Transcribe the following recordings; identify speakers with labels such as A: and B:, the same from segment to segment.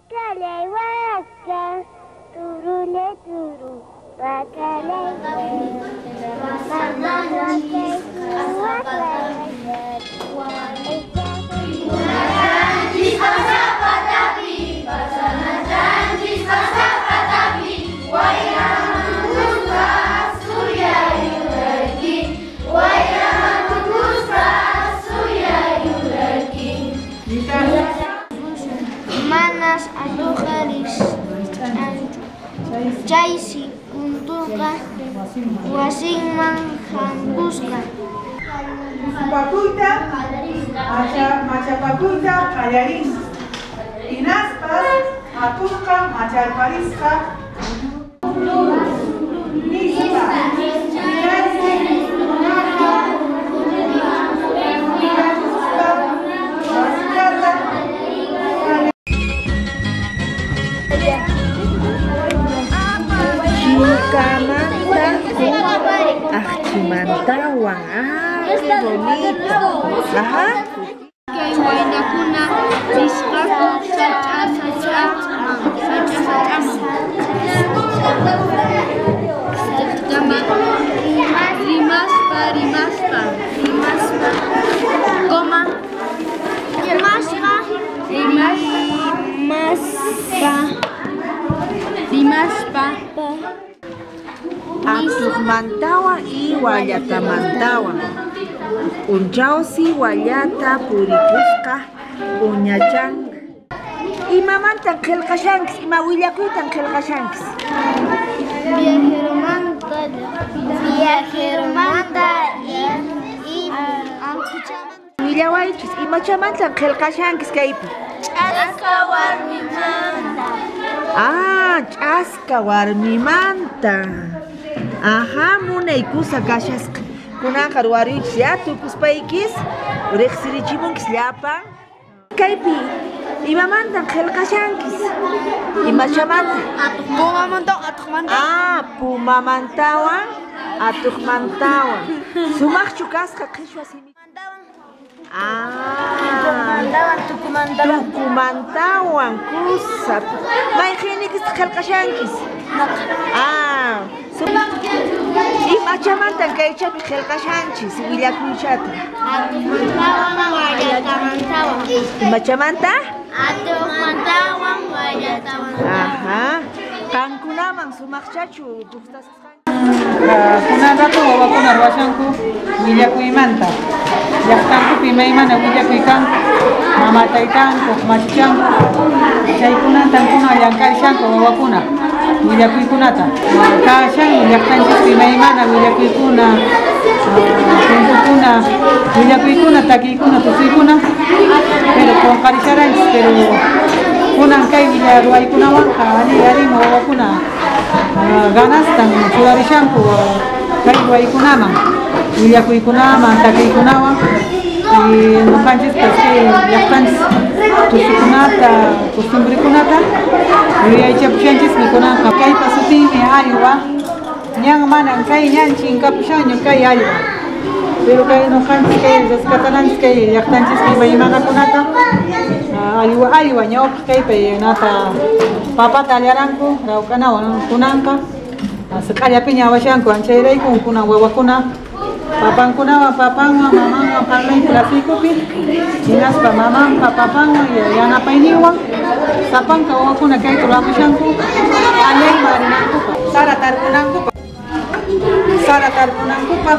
A: Wakalay waka, turule turu. Wakalay manas aduhalis jaisi kuntuka wasing manghambuska
B: Pakuita, macha pakuita, kallaris. Inaspas, atunka, macha parisca. Nispa,
C: Mantawan, qué bonito. Ajá.
A: Waynakuna nisqaku rimaspa coma rimaspa
C: Atuk mantawa y wallata mantawa. Unchausi wallata puripusqa uñachan. Imamantan qillqashankiz, ima willakuytan qillqashankiz.
A: Viajeromanta y
C: Willawaychis, imachamantan qillqashankiz kaypi.
A: ch'asqa warmimanta.
C: Ch'asqa warmimanta. Ajá, munaykusa kashasqa. Kunanqa ruwariychis ya tukuspaykis, riqsirichimunkis llapan. Kaypi imamantan qillqashankis. Imachamanta? Pumamantawan, atuqmantawan. Sumaqchu kasqa qhichwa simi. Tukumantawan kusa. Mayqinnikis qillqashankis. Imachamantan kaychapi qillqashanchis willakuychata.
A: Atuqmantawan wallatamantawan.
C: Imachamanta?
A: Atuqmantawan wallatamantawan.
C: Ajá. Kankunaman sumaqchachu tuqtasasqan.
B: Kunanratu wawakuna ruwashanku willakuymanta. Llaqtankupi imaymana willakuykanku, mamataytanku, machichanku. Chaykunantankuna llankarishanku wawakuna willakuykunata. Kashan llaqtanchispi imaymana willakuykuna, tiempukuna, willakuykuna, takiykuna, tusuykuna, pero qonqarisharanchis, pero kunan kay ruwaykunawanqa alli wawakuna ganastan churarishanku kay ruwaykunaman, willakuykunaman, takiykunawan. Nuqanchikpas kay llaqtanchis tusukunata, costumbrekunata yuyaychapushanchismi kunanqa. Kaypa sutinmi allwa, ñan manan kay ñan chinkapushanña kay allwa, pero kay nuqanchis kay rescatananchis kay llaqtanchispi imaymanakunata allwa ñawpaq kaypay nata papata allaranku rawk'anawan kunanqa q'allapi ñawashanku anchayrayku kunan wawakuna papankunawan papanwan mamanwan parlayku lasiykupi hinaspa mamanqa papanwan yanapayninwan sapanka wawakuna kaytu ramushanku allayman rinankupa sara tarpunankupa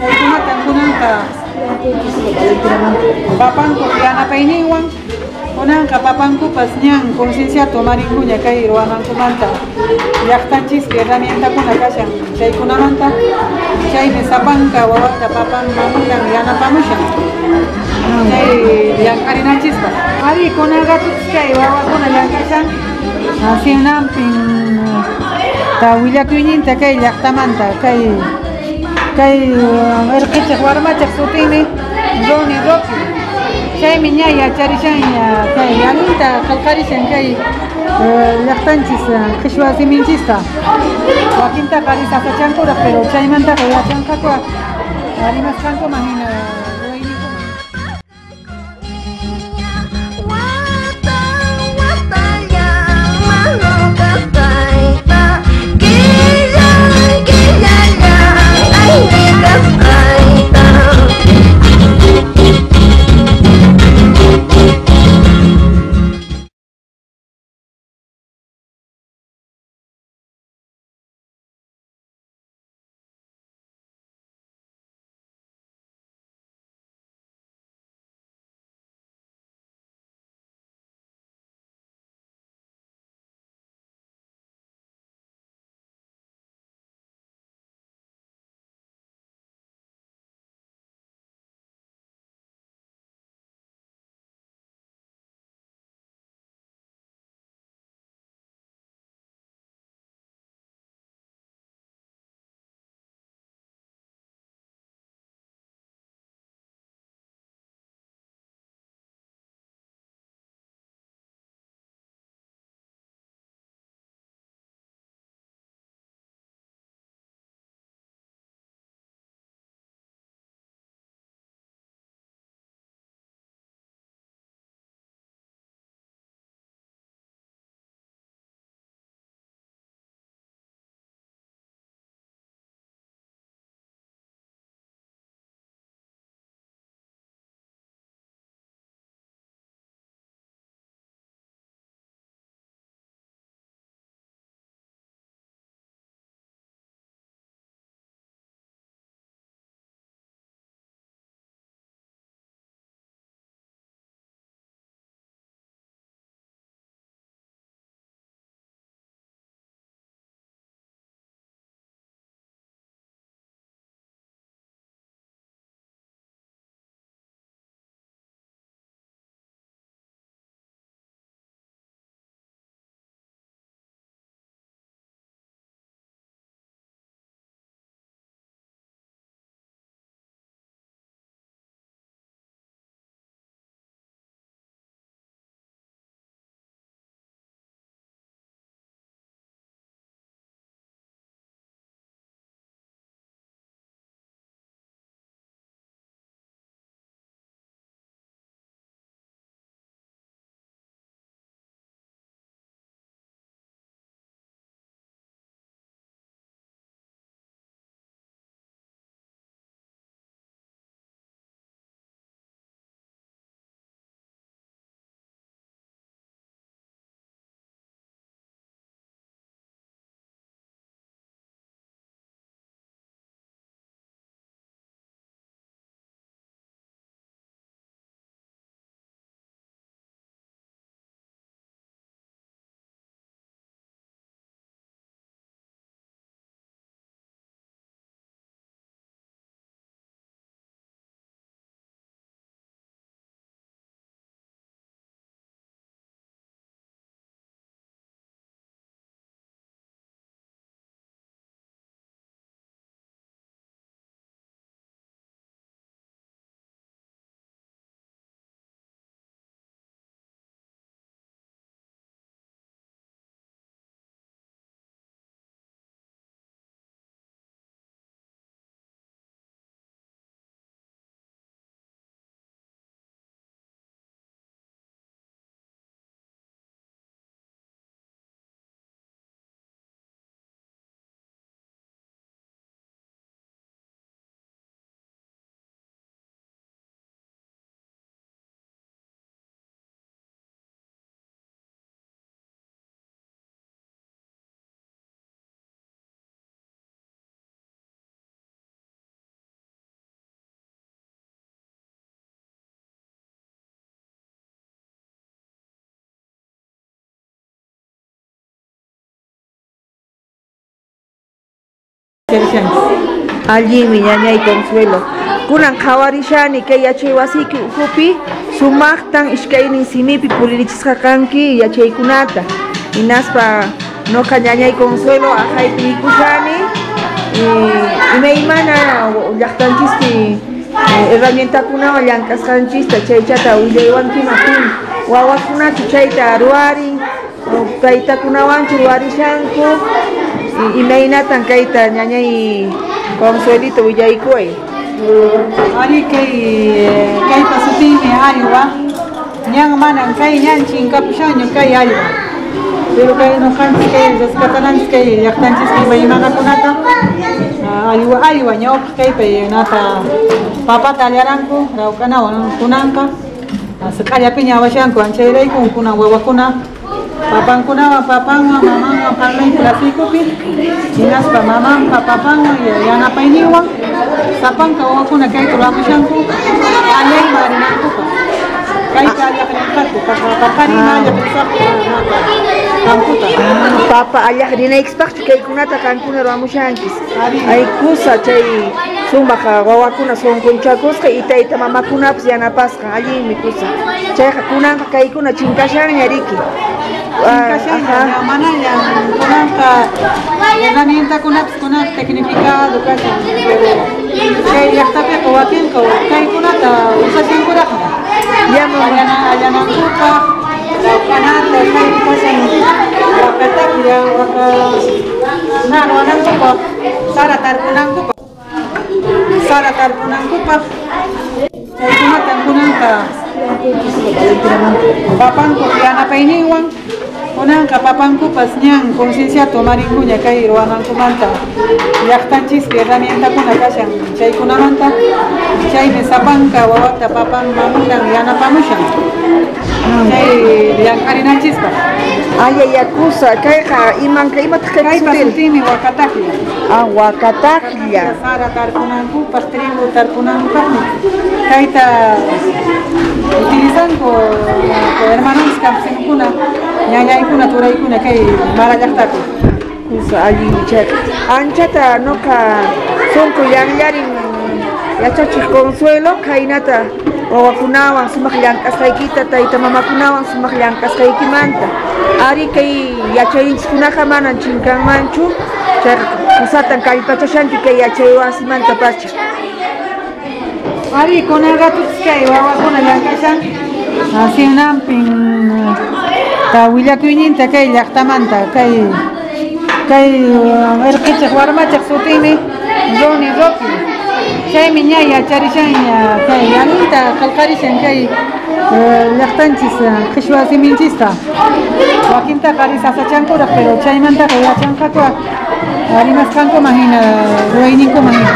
B: chaykunatan kunanqa papanku yanapayninwan kunanqa papankupas ñan conciencia tomarinkuña kay ruwanankumanta llaqtanchispi herramientakuna kashan chaykunamanta. Chaymi sapanka wawata papan mamutan yanapamushan chay llank'arinanchispa. Ari kunanqapipas kay wawakuna llank'ashan sinanpin willakuyninta kay llaqtamanta kay irqichaq warmachaq sutinmi Roni Rocky. Chaymi ña yacharishan kay allinta qillqarishan kay llaqtanchis qhichwa siminchista. Wakintaqa risasachankuraq, pero chaymantaqa yachanqaku rimasqankuman hina ruwaynikuman.
C: Allimi ñañay Consuelo. Kunan qhawarishani kay yachay wasiki uhupi sumaqtan iskaynin simipi pulirichisqa kanki yachaykunata. Hinaspa noqa ñañay Consuelo ahaypi mikushani imaymana llaqtanchispi herramientakunawan llank'asqanchista chaychata willaywankima wawakunachu chayta ruwarin kaytakunawanchu ruwarishanku imaynatan kayta ñañay Consuelito willaykuway.
B: Ari kay pasutimi aywa ñan manan kay ñanchin kapushaño kay aywa pero kay no kanchis kay rescatananchis kay llaqtanchis imaymanakunata aywa ñawqa kaypay nata papata allaranku rawkanawan kunanqa qhallapi ñawashanku anchayrayku kunan wawakuna papankunawan papanwan mamanwan parlayku lasikupi hinaspa mamanqa papanwan yanapayniwan sapanka wawakuna kayta ruwamushanku allayman rinankupa kayta allaqninqaku paparina allaqnisaqku kankuta
C: Papa allaq rinaykispaqchu kaykunata qankuna ruwamushankis aykusa chay sumaq wawakuna sunqunchakusqa itayta mamakunapas yanapasqa allimi kusa chayqa kunanqa kaykuna chinkashanña riki
B: manalla kunanqa herramientakunapas kunanqa tecnificado kashan pero kay llaqtapiqa wakinqa kaykunata usashankuraqa allanankupa rawkanata kay kashan wakataki naruwanankupa sara tarpunankupa chaykunata kunanqa papanku yanapayninwan kunanqa papankupas ñan conciencia tomarinkuña kay ruwanankumanta llaqtanchispi herramientakuna kashan chaykunamanta chaymi sapanka wawata papan mamutan yanapamushan chay llank'arinanchispaq
C: yakusa kayqa imata
B: kaypa sutimi wakataqlla
C: wakataqlla
B: sara tarpunankupas trigo tarpunankupaqmi kayta utilizanku hermanos campesinkuna ñañaykuna turaykuna kay mara llaqtapi
C: kusa allimi chayqa anchata noqa sunqu llanllarin yachachiq Consuelo kaynata wawakunawan sumaq llank'asqaykita tayta mamakunawan sumaq llank'asqaykimanta ari kay yachayninchikunaqa manan chinkanmanchu chayqa kusatan kallpachashanki kay yachay wasimanta pacha
B: ari kunanqapipas kay wawakuna llank'ashan sinanpin willakuyninta kay llaqtamanta kay irqichiq warmachiq sutimi Rocky chaymi ña yacharishan kay allinta qillqarishan kay llaqtanchis qhichwa siminchista wakintaqa risasachankuraq pero chaymantaqa yachanqaqa rimasqankuman hina ruwayninkuman hina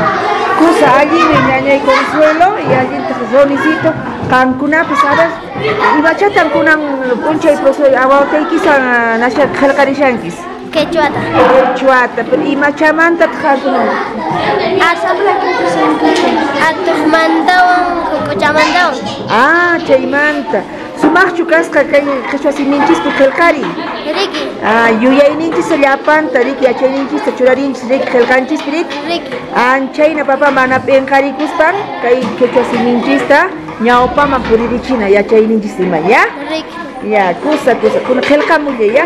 C: kusa allimi ñañay Consuelo y allinta Ronicito qankunapas sabes imachatan kunan p'unchay profesor awawtaykisa nasha qillqarishankis Quechuata, pero imachamanta qhankuna
A: Asambla atuqmantawan hukuchamantawan
C: chaymanta sumaqchu kasqa kay qhichwa siminchispi qillqari
A: riki
C: yuyayninchis llapanta riki yachayninchista churarinchis riki qillqanchispi riki chayna papa mana p'inqarikuspan kay qhichwa siminchista ñawpaman puririchina yachayninchis ima ya
A: riki
C: ya kusa kuna qillqamulla ya